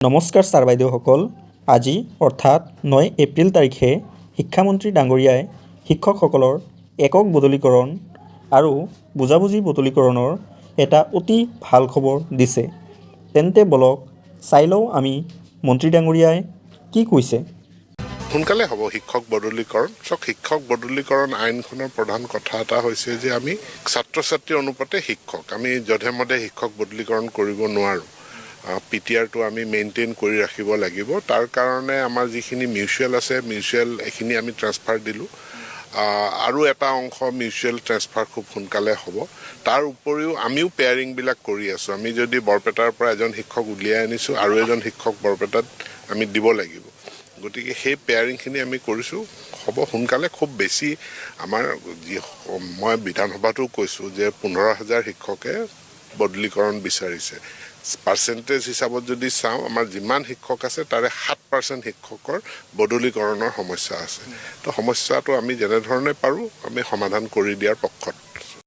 নমস্কাৰ ছাৰ বাইদেউসকল। আজি অৰ্থাৎ 9 এপ্ৰিল তাৰিখে শিক্ষামন্ত্ৰী ডাঙৰীয়াই শিক্ষকসকলৰ একক বদলীকৰণ আৰু বুজাবুজি বদলীকৰণৰ এটা অতি ভাল খবৰ দিছে। তেন্তে বলক চাই লওঁ আমি মন্ত্ৰী ডাঙৰীয়াই কি কৈছে। সোনকালে হ'ব শিক্ষক বদলীকৰণ। শিক্ষক বদলীকৰণ আইনখনৰ প্ৰধান কথা এটা হৈছে যে আমি ছাত্ৰ ছাত্ৰী অনুপাতে শিক্ষক আমি যধে মধে শিক্ষক বদলীকৰণ কৰিব নোৱাৰোঁ। পিটিআৰটো আমি মেইনটেইন কৰি ৰাখিব লাগিব। তাৰ কাৰণে আমাৰ যিখিনি মিউচুৱেল আছে মিউচুৱেল এইখিনি আমি ট্ৰান্সফাৰ দিলোঁ। আৰু এটা অংশ মিউচুৱেল ট্ৰান্সফাৰ খুব সোনকালে হ'ব। তাৰ উপৰিও আমিও পেয়াৰিংবিলাক কৰি আছোঁ। আমি যদি বৰপেটাৰ পৰা এজন শিক্ষক উলিয়াই আনিছোঁ আৰু এজন শিক্ষক বৰপেটাত আমি দিব লাগিব। গতিকে সেই পেয়াৰিংখিনি আমি কৰিছোঁ, হ'ব সোনকালে। খুব বেছি আমাৰ মই বিধানসভাতো কৈছোঁ যে 15,000 শিক্ষকে বদলীকৰণ বিচাৰিছে। পাৰ্চেণ্টেজ হিচাপত যদি চাওঁ আমাৰ যিমান শিক্ষক আছে তাৰে 7% শিক্ষকৰ বদলীকৰণৰ সমস্যা আছে। তো সমস্যাটো আমি যেনেধৰণে পাৰোঁ আমি সমাধান কৰি দিয়াৰ পক্ষত।